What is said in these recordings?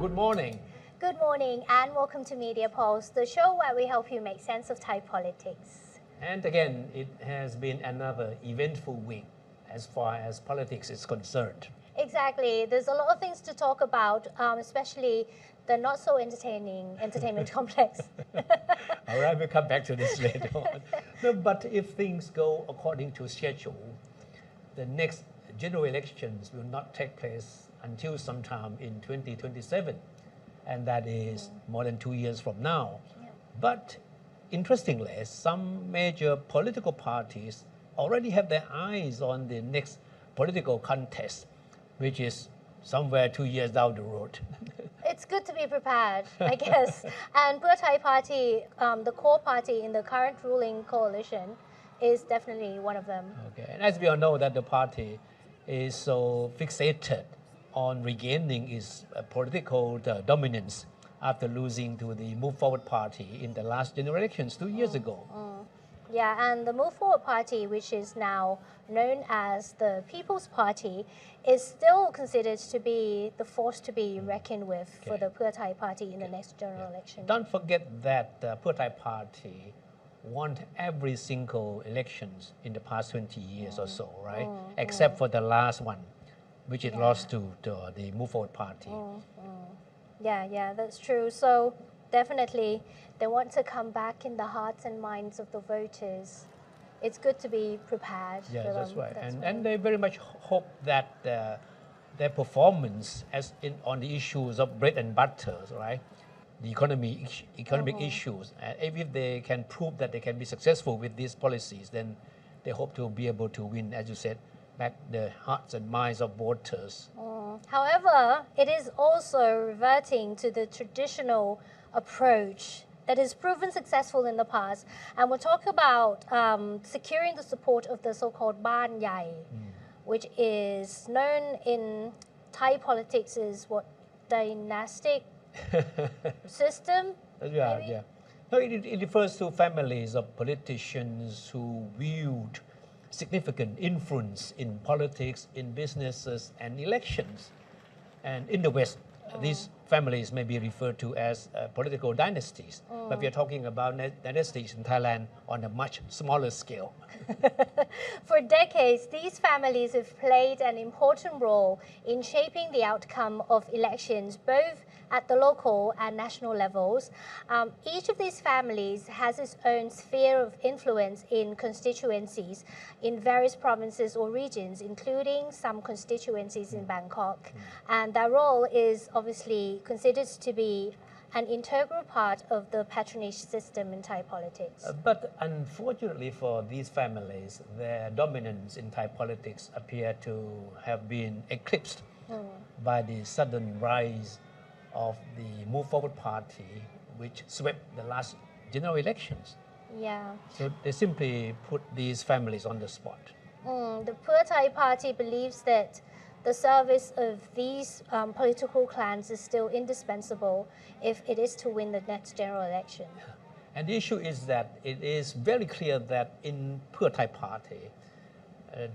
good morning. Good morning and welcome to Media Pulse, the show where we help you make sense of Thai politics. And again, it has been another eventful week as far as politics is concerned. Exactly. There's a lot of things to talk about, especially the not so entertaining entertainment complex. All right, we'll come back to this later on. No, but if things go according to schedule, the next general elections will not take place until sometime in 2027. And that is more than 2 years from now. Yeah. But interestingly, some major political parties already have their eyes on the next political contest, which is somewhere 2 years down the road. It's good to be prepared, I guess. And Thai Party, the core party in the current ruling coalition, is definitely one of them. Okay, and as we all know that the party is so fixated on regaining its political dominance after losing to the Move Forward Party in the last general elections 2 years ago. Yeah, and the Move Forward Party, which is now known as the People's Party, is still considered to be the force to be reckoned with for the Thai Party in the next general election. Don't forget that the Thai Party won every single elections in the past 20 years or so, right? Except for the last one, which it lost to the Move Forward Party. Yeah, that's true. So definitely they want to come back in the hearts and minds of the voters. It's good to be prepared. Yes, for that's them. right. That's And they very much hope that their performance on the issues of bread and butter, right? The economic issues. If they can prove that they can be successful with these policies, then they hope to be able to win, as you said, back the hearts and minds of voters. However, it is also reverting to the traditional approach that has proven successful in the past. And we'll talk about securing the support of the so-called Ban Yai, which is known in Thai politics as what, dynastic system? Yeah. No, it refers to families of politicians who wield significant influence in politics, in businesses, and elections. And in the West, these families may be referred to as political dynasties. But we are talking about dynasties in Thailand on a much smaller scale. For decades, these families have played an important role in shaping the outcome of elections, both at the local and national levels. Each of these families has its own sphere of influence in constituencies in various provinces or regions, including some constituencies in Bangkok. And their role is obviously considered to be an integral part of the patronage system in Thai politics. But unfortunately for these families, their dominance in Thai politics appear to have been eclipsed by the sudden rise of the Move Forward Party, which swept the last general elections. Yeah. So they simply put these families on the spot. The Thai Party believes that the service of these political clans is still indispensable if it is to win the next general election. And the issue is that it is very clear that in Thai Party,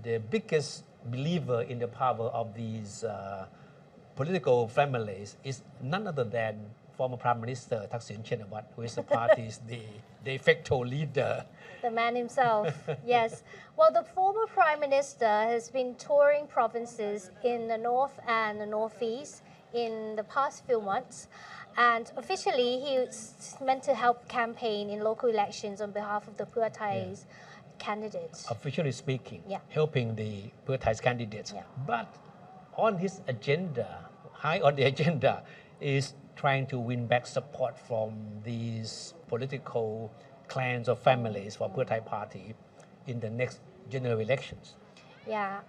the biggest believer in the power of these political families is none other than former Prime Minister Thaksin Shinawatra, who is the party's the de facto leader. The man himself, yes. Well, the former Prime Minister has been touring provinces in the north and the northeast in the past few months. And officially, he's meant to help campaign in local elections on behalf of the Thai's candidates. Officially speaking, Yeah. helping the Thai's candidates. Yeah. But on his agenda, high on the agenda, is trying to win back support from these political clans or families for Thai Party in the next general elections. Yeah,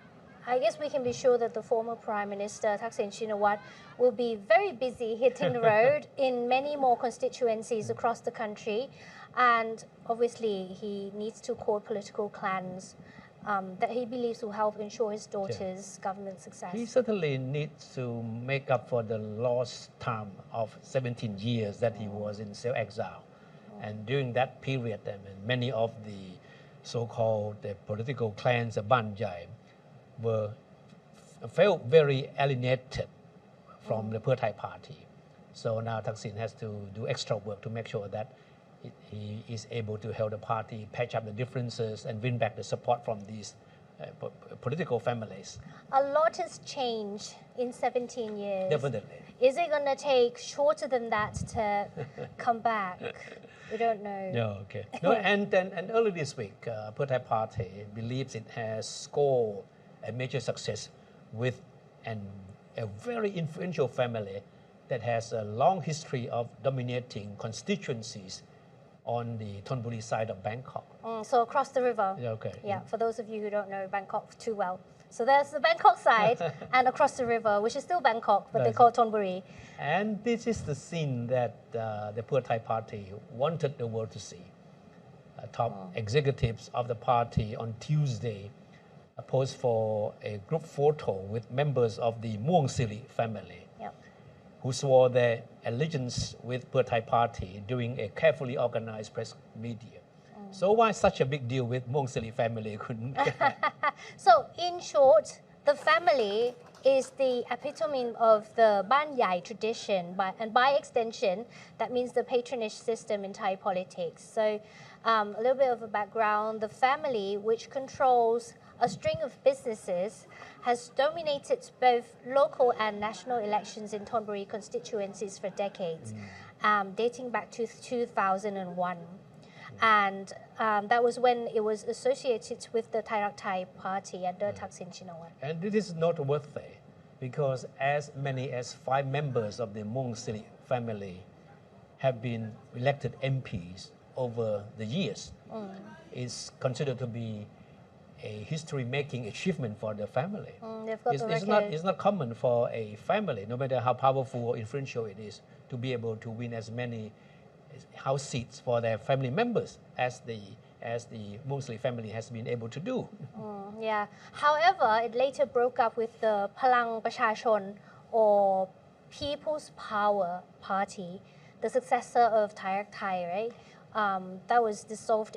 I guess we can be sure that the former Prime Minister Thaksin Shinawatra will be very busy hitting the road in many more constituencies across the country. And obviously, he needs to court political clans that he believes will help ensure his daughter's government success. He certainly needs to make up for the lost time of 17 years that he was in self-exile. And during that period, many of the so-called political clans of Ban Yai felt very alienated from the Thai Party. So now Thaksin has to do extra work to make sure that he is able to help the party patch up the differences and win back the support from these political families. A lot has changed in 17 years. Definitely. Is it going to take shorter than that to come back? We don't know. No, okay. No, and early this week, Thai Party believes it has scored a major success with a very influential family that has a long history of dominating constituencies on the Thonburi side of Bangkok. So across the river. Yeah, okay. Yeah, for those of you who don't know Bangkok too well. So there's the Bangkok side and across the river, which is still Bangkok, but they call it Thonburi. And this is the scene that the Thai Party wanted the world to see. Top executives of the party on Tuesday posed for a group photo with members of the Muang Siri family, who swore their allegiance with Thai Party during a carefully organized press media. So why such a big deal with Muang Siri family? So in short, the family is the epitome of the Ban Yai tradition, and by extension, that means the patronage system in Thai politics. So a little bit of a background, the family, which controls a string of businesses, has dominated both local and national elections in Thonburi constituencies for decades, dating back to 2001. And that was when it was associated with the Thepchai party under Thaksin Shinawatra. And it is noteworthy because as many as 5 members of the Muang Siri family have been elected MPs over the years. It's considered to be a history-making achievement for the family. It's not common for a family, no matter how powerful or influential it is, to be able to win as many house seats for their family members as the Muang Siri family has been able to do. Yeah. However, it later broke up with the Palang Prachachon, or People's Power Party, the successor of Thepchai, right? That was dissolved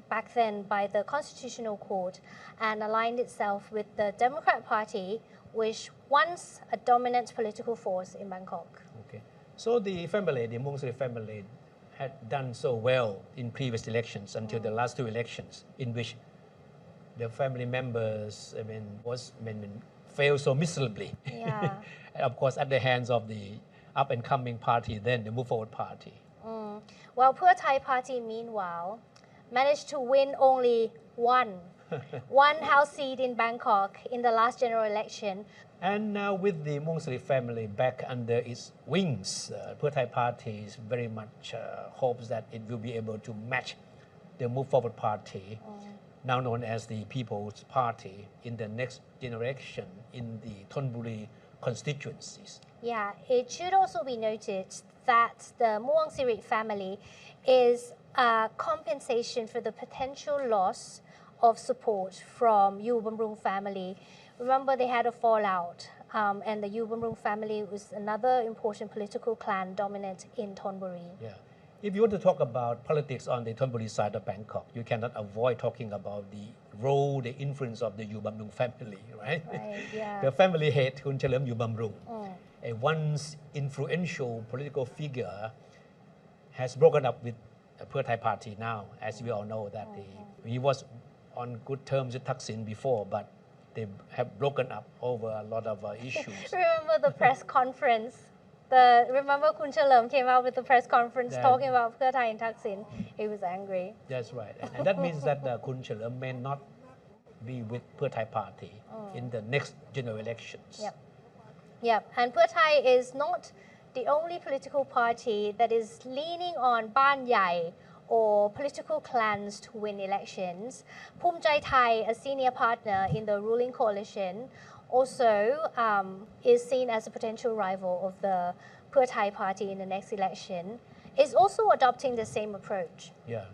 back then by the Constitutional Court and aligned itself with the Democrat Party, which once a dominant political force in Bangkok. Okay. So the Muang Siri family, had done so well in previous elections until the last 2 elections, in which the family members failed so miserably. Yeah. Of course, at the hands of the up-and-coming party, then the Move Forward Party. Well, Thai Party, meanwhile, managed to win only one house seat in Bangkok in the last general election. And now with the Muang Siri family back under its wings, Thai Party very much hopes that it will be able to match the Move Forward Party, now known as the People's Party, in the next generation in the Thonburi constituencies. Yeah, it should also be noted that the Muang Siri family is a compensation for the potential loss of support from Yu Bamrung family. Remember, they had a fallout, and the Yu Bamrung family was another important political clan dominant in Thonburi. Yeah. If you want to talk about politics on the Thonburi side of Bangkok, you cannot avoid talking about the role, the influence of the Yu Bamrung family, right? Right, yeah. The family head, Kun Chalerm Yu Bamrung, a once influential political figure, has broken up with the Thai Party now, as we all know that he was on good terms with Thaksin before, but they have broken up over a lot of issues. Remember the press conference? Remember Kun Chalerm came out with the press conference talking about Pheu Thai and Thaksin. He was angry. That's right. And that means that Kun Chalerm may not be with Pheu Thai Party in the next general elections. Yep. And Pheu Thai is not the only political party that is leaning on Ban Yai, or political clans, to win elections. Phum Chai Thai, a senior partner in the ruling coalition, also is seen as a potential rival of the Pheu Thai party in the next election, is also adopting the same approach. Yeah.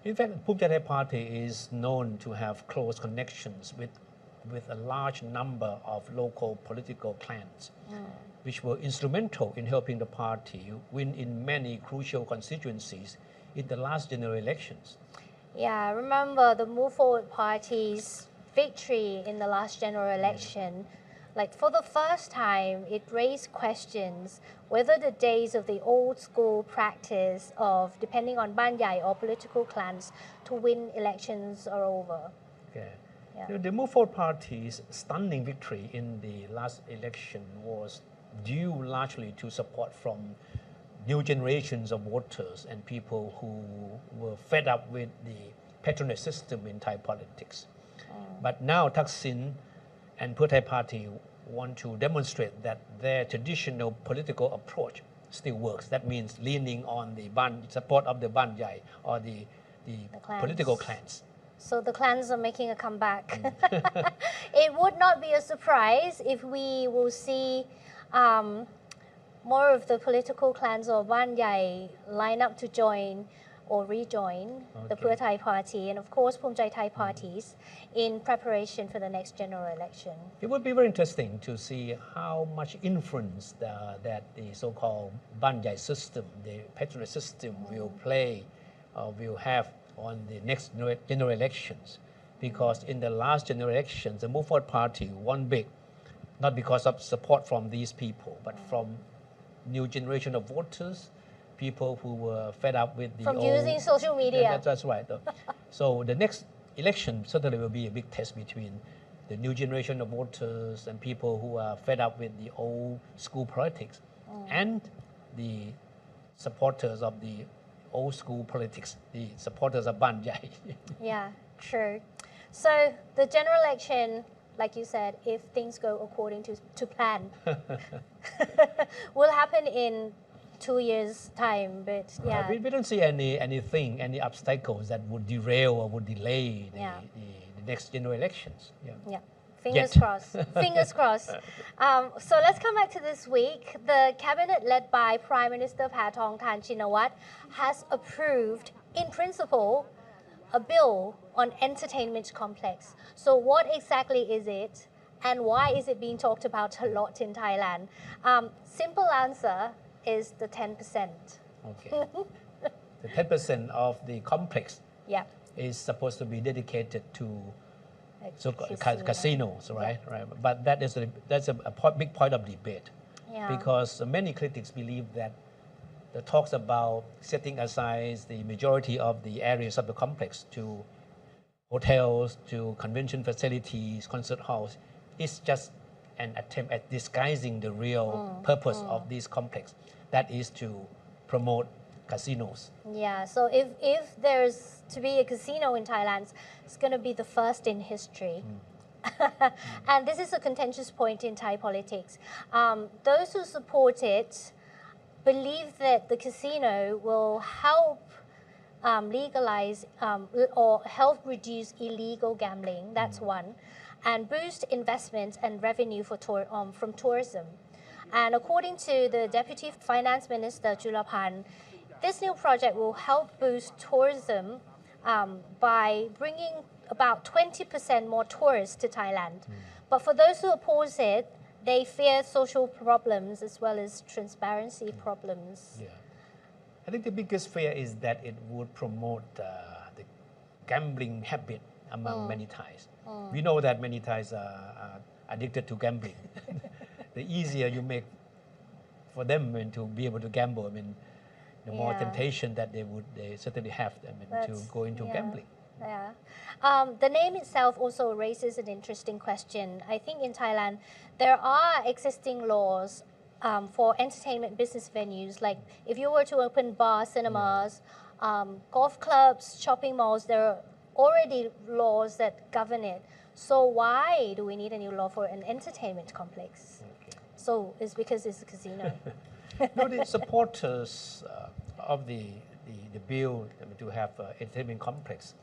In fact, Phum Chai Thai party is known to have close connections with a large number of local political clans, which were instrumental in helping the party win in many crucial constituencies in the last general elections. Yeah, remember the Move Forward Party's victory in the last general election like for the first time, it raised questions whether the days of the old school practice of depending on banyai or political clans to win elections are over. Okay. Yeah. The Move Forward Party's stunning victory in the last election was due largely to support from new generations of voters and people who were fed up with the patronage system in Thai politics. But now Thaksin and Thai Party want to demonstrate that their traditional political approach still works. That means leaning on the support of the Banyai or the political clans. So the clans are making a comeback. It would not be a surprise if we will see more of the political clans or Banyai line up to join or rejoin the Thai Party and of course Phumjai Thai parties in preparation for the next general election. It would be very interesting to see how much influence that the so-called Banyai system, the patronage system will play or will have on the next general elections. Because in the last general elections, the Move Forward Party won big, not because of support from these people, but from new generation of voters, people who were fed up with the using social media. Yeah, that's right. So the next election certainly will be a big test between the new generation of voters and people who are fed up with the old school politics and the supporters of the old school politics, the supporters of Banyai. Yeah, true. So the general election, like you said, if things go according to plan, will happen in 2 years' time. But yeah, we don't see any obstacles that would derail or would delay the next general elections. Yeah. Fingers crossed. Fingers crossed. So let's come back to this week. The cabinet led by Prime Minister Pathongthan Shinawat has approved, in principle, a bill on entertainment complex. So what exactly is it and why is it being talked about a lot in Thailand? Simple answer is the 10%. Okay. The 10% of the complex Yeah. is supposed to be dedicated to Casino. casinos, right? Right. But that's a big point of debate because many critics believe that the talks about setting aside the majority of the areas of the complex to hotels, to convention facilities, concert halls is just an attempt at disguising the real purpose of this complex. That is to promote casinos. Yeah, so if there's to be a casino in Thailand, it's going to be the first in history. And this is a contentious point in Thai politics. Those who support it believe that the casino will help legalize or help reduce illegal gambling, that's one, and boost investment and revenue from tourism. And according to the Deputy Finance Minister Chulapan, this new project will help boost tourism by bringing about 20% more tourists to Thailand. But for those who oppose it, they fear social problems as well as transparency problems. Yeah. I think the biggest fear is that it would promote the gambling habit among many Thais. We know that many Thais are addicted to gambling. The easier you make for them to be able to gamble, the more temptation that they certainly have to go into gambling. Yeah. The name itself also raises an interesting question. I think in Thailand, there are existing laws for entertainment business venues. Like if you were to open bars, cinemas, golf clubs, shopping malls, there are already laws that govern it. So why do we need a new law for an entertainment complex? Okay. So it's because it's a casino. No, the supporters of the bill to have entertainment complex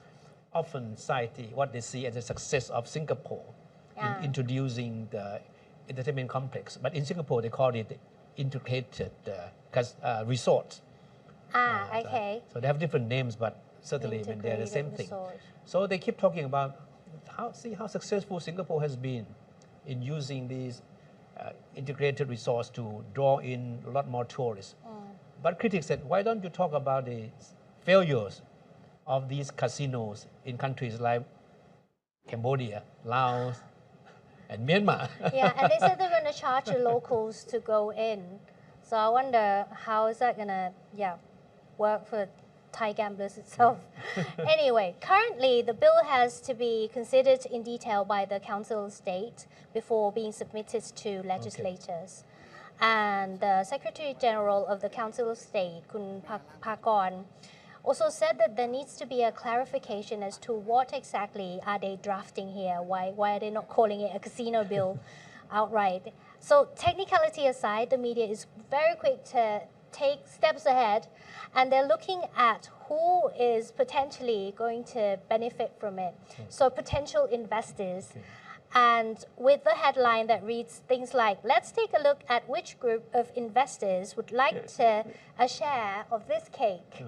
often cite what they see as a success of Singapore in introducing the entertainment complex. But in Singapore, they call it integrated resort. Okay. So they have different names, but certainly they're the same thing. So they keep talking about how successful Singapore has been in using these integrated resorts to draw in a lot more tourists. But critics said, why don't you talk about the failures of these casinos in countries like Cambodia, Laos, and Myanmar. Yeah, and they said they're going to charge the locals to go in. So I wonder how is that going to, work for Thai gamblers itself. Anyway, currently the bill has to be considered in detail by the Council of State before being submitted to legislators. And the Secretary General of the Council of State, Kun Pakon, also said that there needs to be a clarification as to what exactly are they drafting here. Why are they not calling it a casino bill outright? So technicality aside, the media is very quick to take steps ahead, and they're looking at who is potentially going to benefit from it. So potential investors. And with the headline that reads things like, let's take a look at which group of investors would like a share of this cake.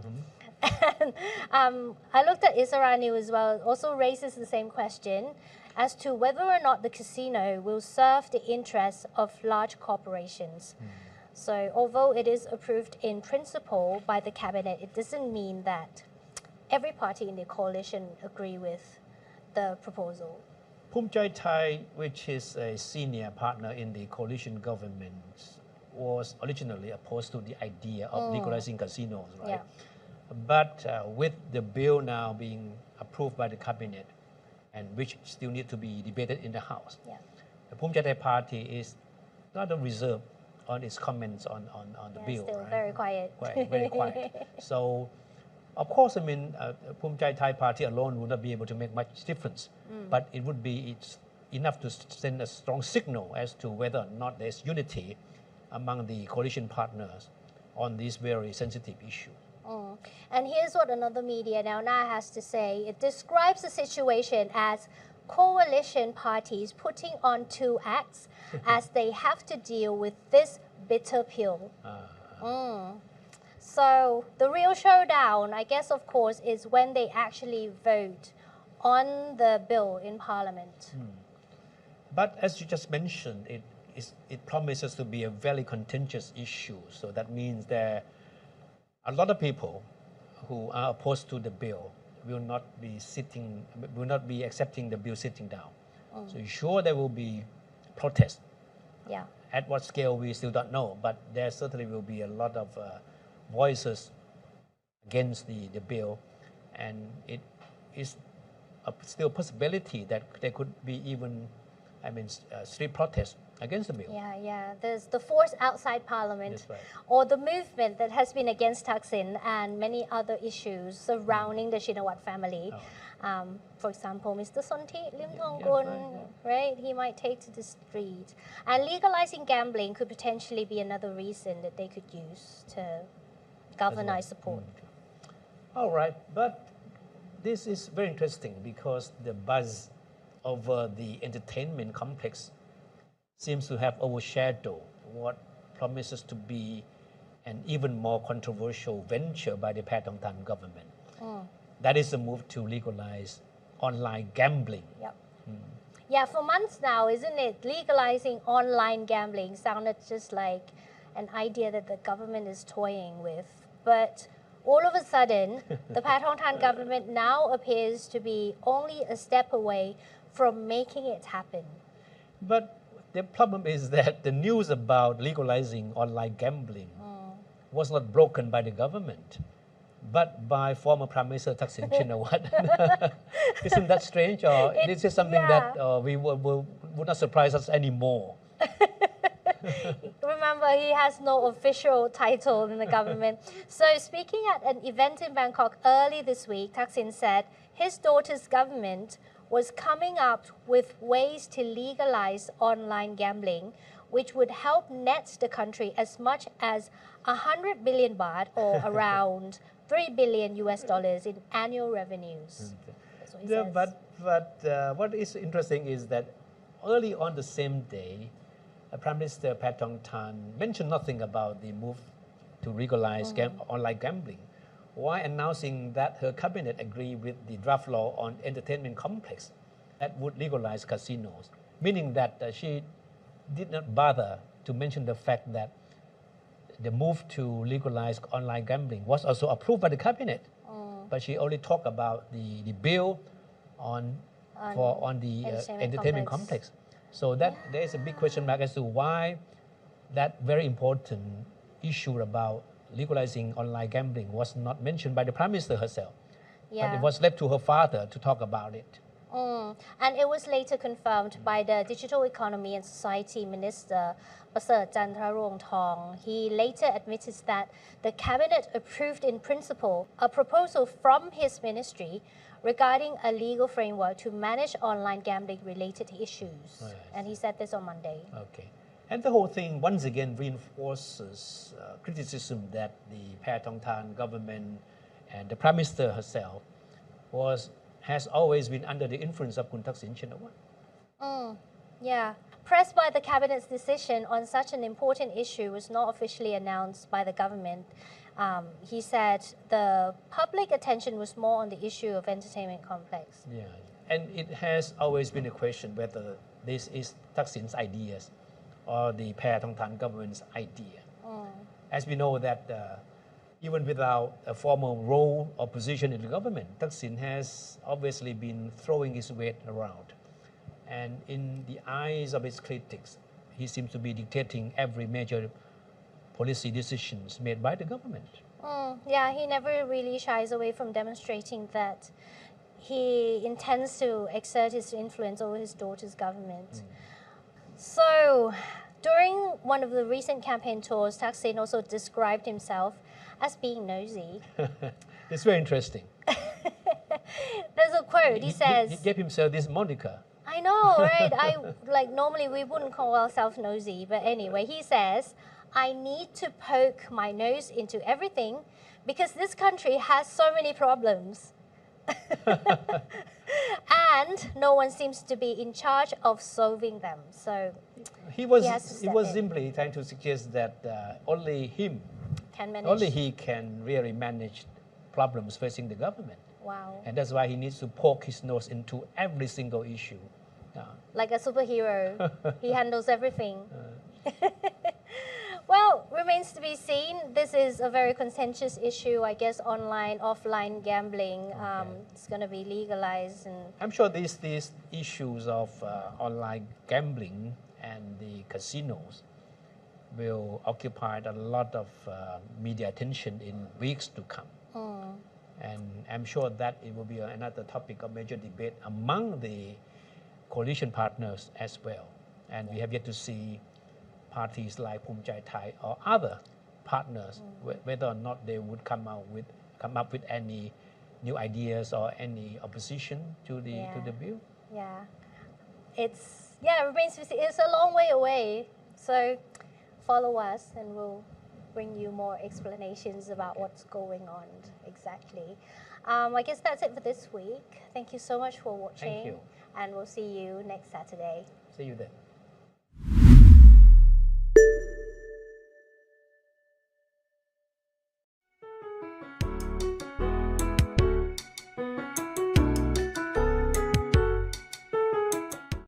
And I looked at Isara News as well. It also raises the same question as to whether or not the casino will serve the interests of large corporations. So although it is approved in principle by the cabinet, it doesn't mean that every party in the coalition agree with the proposal. Thepchai Thai, which is a senior partner in the coalition government, was originally opposed to the idea of legalizing casinos, right? Yeah. But with the bill now being approved by the cabinet, and which still need to be debated in the House, the Thepchai Thai party is rather reserved on its comments on the bill. Still right? very quiet. Very quiet. So, of course, I mean, Thepchai Thai party alone would not be able to make much difference, but it would be enough to send a strong signal as to whether or not there's unity among the coalition partners on this very sensitive issue. And here's what another media now has to say. It describes the situation as coalition parties putting on two acts as they have to deal with this bitter pill. So the real showdown, I guess, of course, is when they actually vote on the bill in Parliament. But as you just mentioned, it promises to be a very contentious issue. So that means there are a lot of people who are opposed to the bill will not be accepting the bill sitting down. So sure there will be protests. Yeah. At what scale we still don't know, but there certainly will be a lot of voices against the bill, and it is still a possibility that there could be even, street protests against the bill. Yeah. There's the force outside Parliament, Right. or the movement that has been against Thaksin and many other issues surrounding the Shinawat family. For example, Mr. Sonthi Limthongkul, right? He might take to the street. And legalizing gambling could potentially be another reason that they could use to galvanize support. All right, but this is very interesting because the buzz over the entertainment complex seems to have overshadowed what promises to be an even more controversial venture by the Patchimanon government. That is the move to legalize online gambling. Yep. Yeah, for months now, isn't it? Legalizing online gambling sounded just like an idea that the government is toying with. But all of a sudden, the Patchimanon government now appears to be only a step away from making it happen. But the problem is that the news about legalizing online gambling was not broken by the government, but by former Prime Minister Thaksin Shinawatra. Isn't that strange? Or this is something that would not surprise us anymore. Remember, he has no official title in the government. So speaking at an event in Bangkok early this week, Thaksin said his daughter's government was coming up with ways to legalize online gambling, which would help net the country as much as 100 billion baht, or around $3 billion in annual revenues. That's what he says. But what is interesting is that early on the same day, Prime Minister Patchimanon mentioned nothing about the move to legalize online gambling, while announcing that her cabinet agreed with the draft law on entertainment complex that would legalize casinos, meaning that she did not bother to mention the fact that the move to legalize online gambling was also approved by the cabinet. But she only talked about the bill on the entertainment complex. So that there is a big question mark as to why that very important issue about legalizing online gambling was not mentioned by the Prime Minister herself. But it was left to her father to talk about it. And it was later confirmed by the Digital Economy and Society Minister, Pasert Jantarongtong. He later admitted that the cabinet approved in principle a proposal from his ministry regarding a legal framework to manage online gambling related issues. Right. And he said this on Monday. Okay. And the whole thing once again reinforces criticism that the Paetongtarn government and the Prime Minister herself has always been under the influence of Kun Thaksin Shinawatra. Yeah. Pressed by the cabinet's decision on such an important issue was not officially announced by the government. He said the public attention was more on the issue of entertainment complex. Yeah, and it has always been a question whether this is Thaksin's ideas or the Paetongtarn government's idea. As we know that even without a formal role or position in the government, Thaksin has obviously been throwing his weight around. And in the eyes of his critics, he seems to be dictating every major policy decisions made by the government. Yeah, he never really shies away from demonstrating that he intends to exert his influence over his daughter's government. So, during one of the recent campaign tours, Thaksin also described himself as being nosy. It's very interesting. There's a quote, he says... He gave himself this moniker. I know, right? Normally we wouldn't call ourselves nosy, but anyway, he says, I need to poke my nose into everything because this country has so many problems. And no one seems to be in charge of solving them. So he was simply trying to suggest that only him he can really manage problems facing the government. Wow. And that's why he needs to poke his nose into every single issue. Like a superhero. He handles everything. Well, remains to be seen. This is a very contentious issue, I guess, online, offline gambling. It's going to be legalized. And I'm sure these issues of online gambling and the casinos will occupy a lot of media attention in weeks to come. And I'm sure that it will be another topic of major debate among the coalition partners as well. And we have yet to see parties like Thepchai Thai or other partners, whether or not they would come up with any new ideas or any opposition to the bill. Yeah, it remains to be seen. It's a long way away, so follow us and we'll bring you more explanations about what's going on exactly. I guess that's it for this week. Thank you so much for watching. Thank you. And we'll see you next Saturday. See you then.